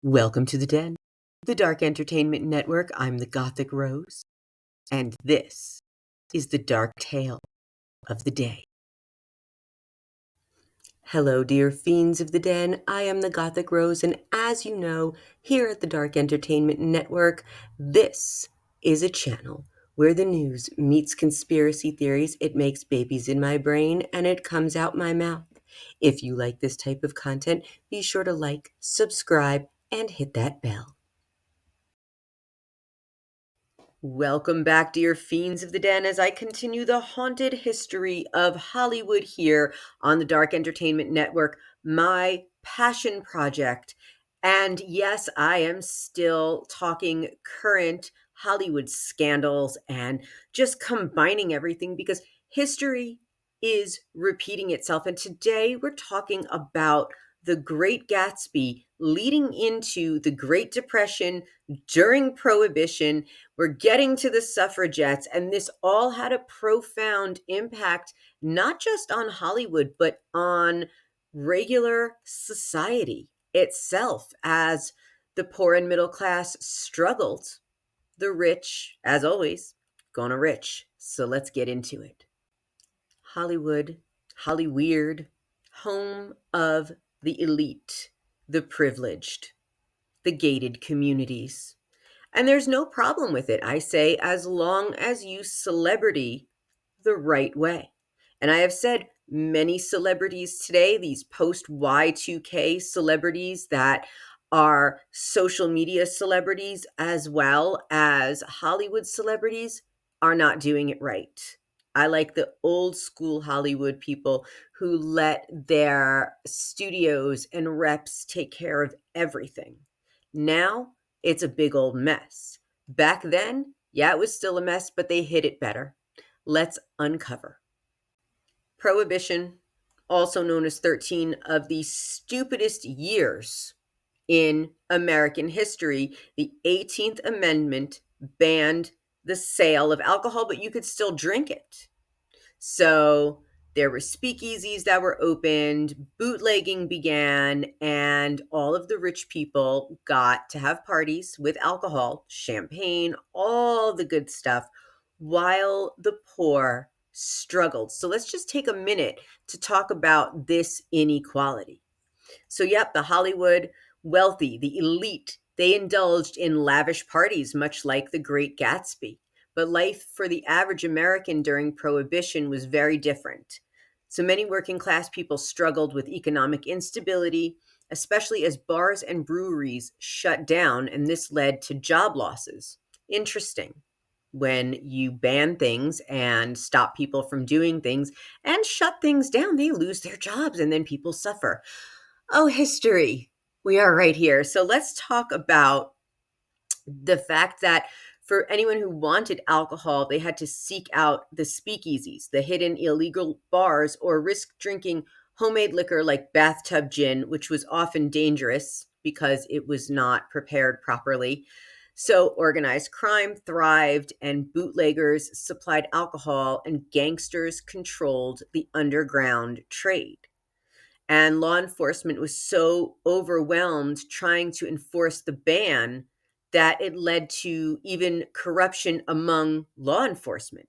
Welcome to the Den, the Dark Entertainment Network. I'm the Gothic Rose, and this is the dark tale of the day. Hello, dear fiends of the Den. I am the Gothic Rose, and as you know, here at the Dark Entertainment Network, this is a channel where the news meets conspiracy theories. It makes babies in my brain, and it comes out my mouth. If you like this type of content, be sure to like, subscribe, and hit that bell. Welcome back, dear fiends of the Den, as I continue the haunted history of Hollywood here on the Dark Entertainment Network, my passion project. And yes, I am still talking current Hollywood scandals and just combining everything because history is repeating itself. And today we're talking about the Great Gatsby leading into the Great Depression during Prohibition. We're getting to the suffragettes, and this all had a profound impact, not just on Hollywood, but on regular society itself as the poor and middle class struggled. The rich, as always, gonna rich. So let's get into it. Hollywood, Hollyweird, home of the elite, the privileged, the gated communities. And there's no problem with it, I say, as long as you celebrity the right way. And I have said many celebrities today, these post Y2K celebrities that are social media celebrities as well as Hollywood celebrities, are not doing it right. I like the old school Hollywood people who let their studios and reps take care of everything. Now it's a big old mess. Back then, yeah, it was still a mess, but they hid it better. Let's uncover. Prohibition, also known as 13 of the stupidest years in American history, the 18th Amendment banned the sale of alcohol, but you could still drink it. So there were speakeasies that were opened, bootlegging began, and all of the rich people got to have parties with alcohol, champagne, all the good stuff, while the poor struggled. So let's just take a minute to talk about this inequality. So, yep, the Hollywood wealthy, the elite, they indulged in lavish parties, much like the Great Gatsby. But life for the average American during Prohibition was very different. So many working class people struggled with economic instability, especially as bars and breweries shut down, and this led to job losses. Interesting. When you ban things and stop people from doing things and shut things down, they lose their jobs and then people suffer. Oh, history. We are right here. So let's talk about the fact that for anyone who wanted alcohol, they had to seek out the speakeasies, the hidden illegal bars, or risk drinking homemade liquor like bathtub gin, which was often dangerous because it was not prepared properly. So organized crime thrived, and bootleggers supplied alcohol, and gangsters controlled the underground trade. And law enforcement was so overwhelmed trying to enforce the ban that it led to even corruption among law enforcement.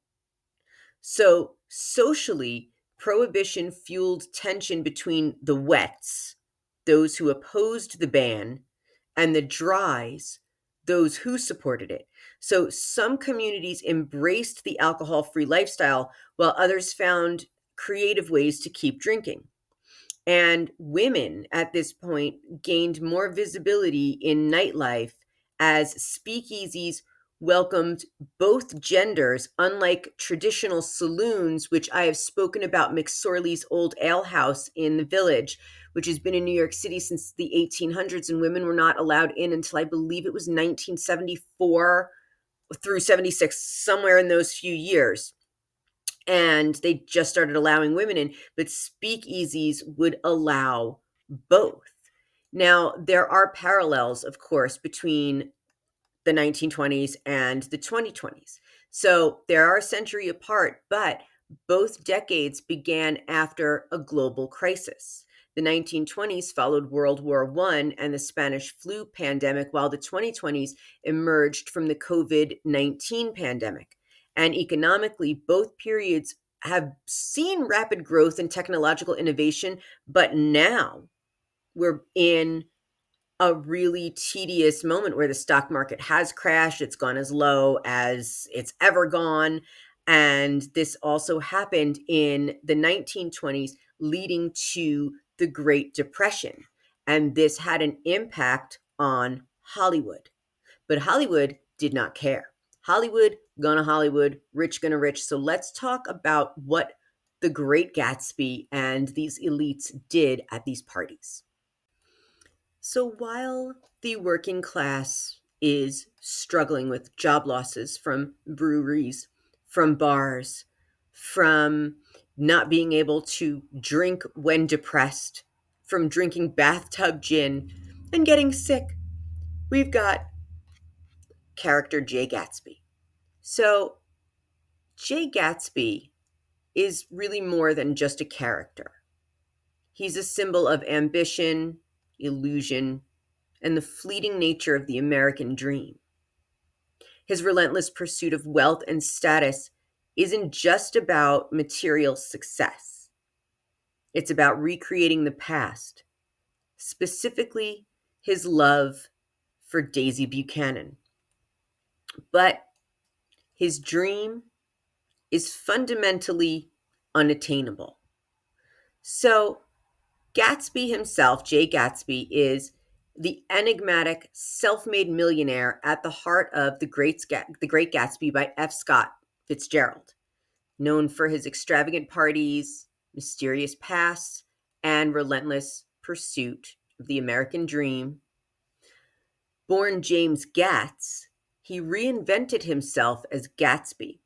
So, socially, prohibition fueled tension between the wets, those who opposed the ban, and the dries, those who supported it. So, some communities embraced the alcohol free lifestyle, while others found creative ways to keep drinking. And women at this point gained more visibility in nightlife as speakeasies welcomed both genders, unlike traditional saloons, which I have spoken about. McSorley's Old Ale House in the Village, which has been in New York City since the 1800s, and women were not allowed in until I believe it was 1974 through 76, somewhere in those few years, and they just started allowing women in, but speakeasies would allow both. Now, there are parallels, of course, between the 1920s and the 2020s. So there are a century apart, but both decades began after a global crisis. The 1920s followed World War I and the Spanish flu pandemic, while the 2020s emerged from the COVID-19 pandemic. And economically, both periods have seen rapid growth in technological innovation, but now we're in a really tedious moment where the stock market has crashed. It's gone as low as it's ever gone. And this also happened in the 1920s, leading to the Great Depression. And this had an impact on Hollywood. But Hollywood did not care. Hollywood, gonna Hollywood, rich, gonna rich. So let's talk about what the Great Gatsby and these elites did at these parties. So while the working class is struggling with job losses from breweries, from bars, from not being able to drink when depressed, from drinking bathtub gin and getting sick, we've got character Jay Gatsby. So Jay Gatsby is really more than just a character. He's a symbol of ambition, illusion, and the fleeting nature of the American dream. His relentless pursuit of wealth and status isn't just about material success. It's about recreating the past, specifically his love for Daisy Buchanan. But his dream is fundamentally unattainable. So Gatsby himself, Jay Gatsby, is the enigmatic self-made millionaire at the heart of The Great Gatsby by F. Scott Fitzgerald, known for his extravagant parties, mysterious pasts, and relentless pursuit of the American dream. Born James Gatz, he reinvented himself as Gatsby,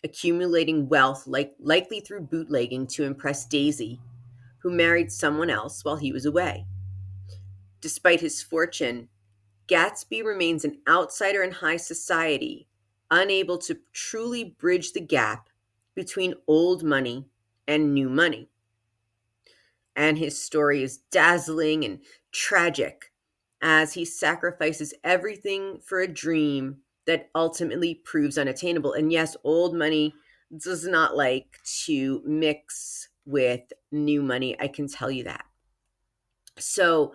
accumulating wealth likely through bootlegging to impress Daisy, who married someone else while he was away. Despite his fortune, Gatsby remains an outsider in high society, unable to truly bridge the gap between old money and new money. And his story is dazzling and tragic as he sacrifices everything for a dream that ultimately proves unattainable. And yes, old money does not like to mix with new money. I can tell you that. So,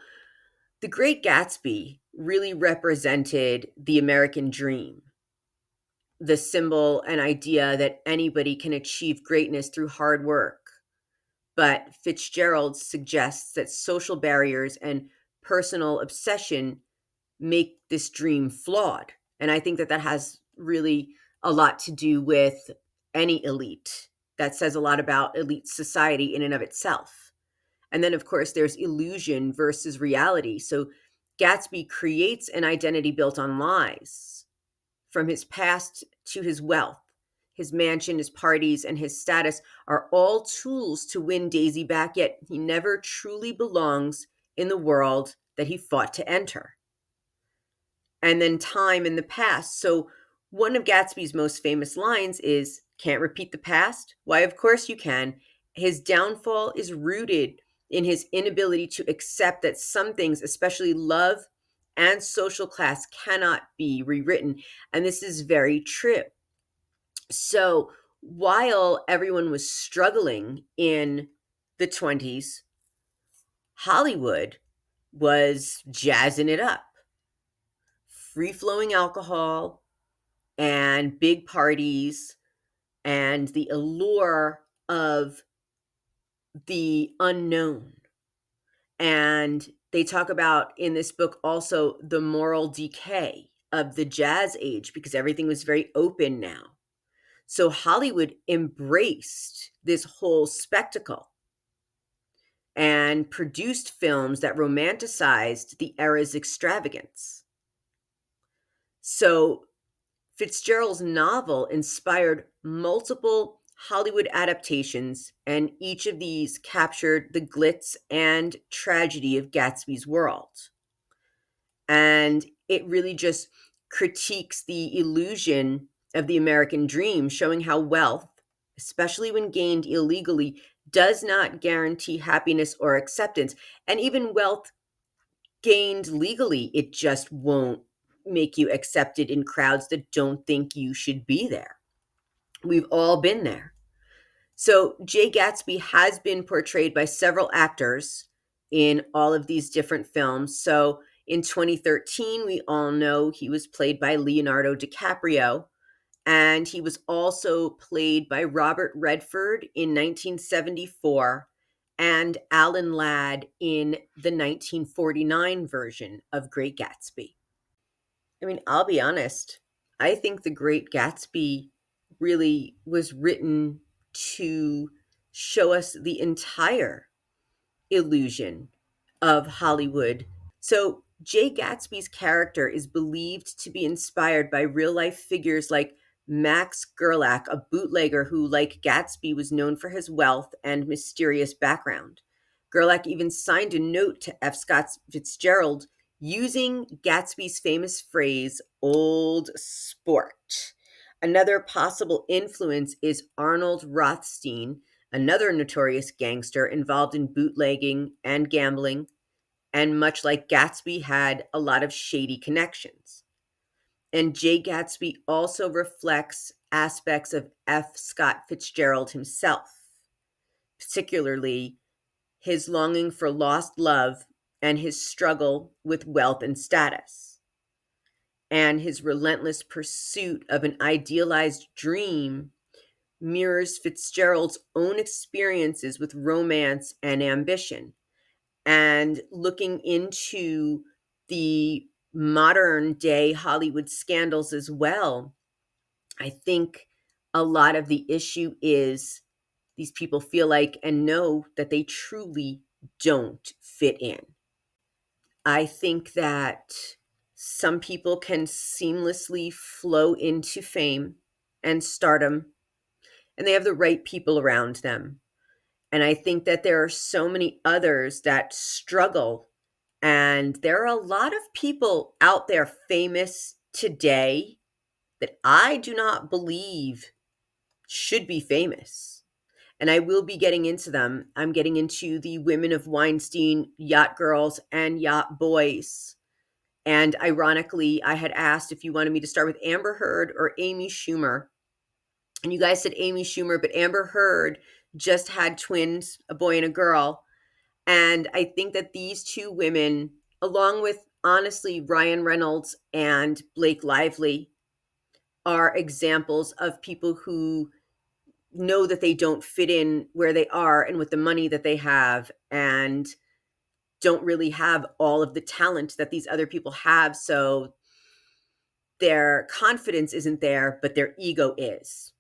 The Great Gatsby really represented the American dream, the symbol and idea that anybody can achieve greatness through hard work. But Fitzgerald suggests that social barriers and personal obsession make this dream flawed. And I think that that has really a lot to do with any elite. That says a lot about elite society in and of itself. And then, of course, there's illusion versus reality. So Gatsby creates an identity built on lies, from his past to his wealth. His mansion, his parties, and his status are all tools to win Daisy back, yet he never truly belongs in the world that he fought to enter. And then time in the past. So one of Gatsby's most famous lines is, "Can't repeat the past? Why, of course you can." His downfall is rooted in his inability to accept that some things, especially love and social class, cannot be rewritten. And this is very true. So while everyone was struggling in the 20s, Hollywood was jazzing it up. Free flowing alcohol and big parties and the allure of the unknown. And they talk about in this book also the moral decay of the jazz age because everything was very open now. So Hollywood embraced this whole spectacle and produced films that romanticized the era's extravagance. So Fitzgerald's novel inspired multiple Hollywood adaptations, and each of these captured the glitz and tragedy of Gatsby's world. And it really just critiques the illusion of the American dream, showing how wealth, especially when gained illegally, does not guarantee happiness or acceptance. And even wealth gained legally, it just won't make you accepted in crowds that don't think you should be there. We've all been there. So Jay Gatsby has been portrayed by several actors in all of these different films. So in 2013, we all know he was played by Leonardo DiCaprio, and he was also played by Robert Redford in 1974 and Alan Ladd in the 1949 version of Great Gatsby. I mean, I'll be honest, I think The Great Gatsby really was written to show us the entire illusion of Hollywood. So, Jay Gatsby's character is believed to be inspired by real life figures like Max Gerlach, a bootlegger who, like Gatsby, was known for his wealth and mysterious background. Gerlach even signed a note to F. Scott Fitzgerald using Gatsby's famous phrase, "old sport." Another possible influence is Arnold Rothstein, another notorious gangster involved in bootlegging and gambling, and much like Gatsby, had a lot of shady connections. And Jay Gatsby also reflects aspects of F. Scott Fitzgerald himself, particularly his longing for lost love and his struggle with wealth and status, and his relentless pursuit of an idealized dream mirrors Fitzgerald's own experiences with romance and ambition. And looking into the modern day Hollywood scandals as well, I think a lot of the issue is these people feel like and know that they truly don't fit in. I think that some people can seamlessly flow into fame and stardom, and they have the right people around them. And I think that there are so many others that struggle. And there are a lot of people out there famous today that I do not believe should be famous. And I will be getting into them. I'm getting into the women of Weinstein, yacht girls, and yacht boys. And ironically, I had asked if you wanted me to start with Amber Heard or Amy Schumer. And you guys said Amy Schumer, but Amber Heard just had twins, a boy and a girl. And I think that these two women, along with honestly Ryan Reynolds and Blake Lively, are examples of people who know that they don't fit in where they are and with the money that they have, and don't really have all of the talent that these other people have. So their confidence isn't there, but their ego is.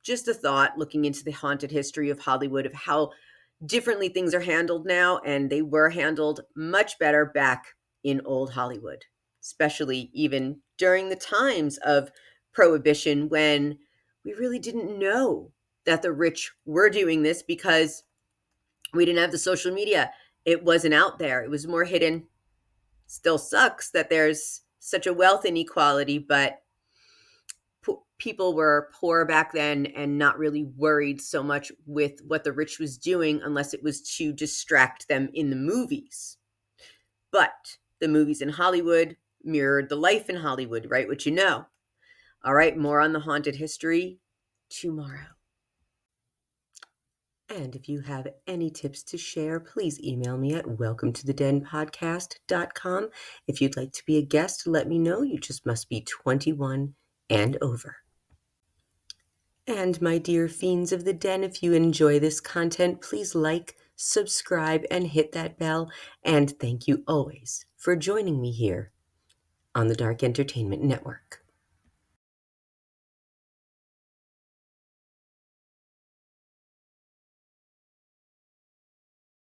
Just a thought looking into the haunted history of Hollywood, of how differently things are handled now, and they were handled much better back in old Hollywood, especially even during the times of Prohibition, when we really didn't know that the rich were doing this because we didn't have the social media. It wasn't out there. It was more hidden. Still sucks that there's such a wealth inequality, but people were poor back then and not really worried so much with what the rich was doing unless it was to distract them in the movies. But the movies in Hollywood mirrored the life in Hollywood, right? Which you know. All right, more on the haunted history tomorrow. And if you have any tips to share, please email me at welcometothedenpodcast.com. If you'd like to be a guest, let me know. You just must be 21 and over. And my dear fiends of the den, if you enjoy this content, please like, subscribe, and hit that bell. And thank you always for joining me here on the Dark Entertainment Network.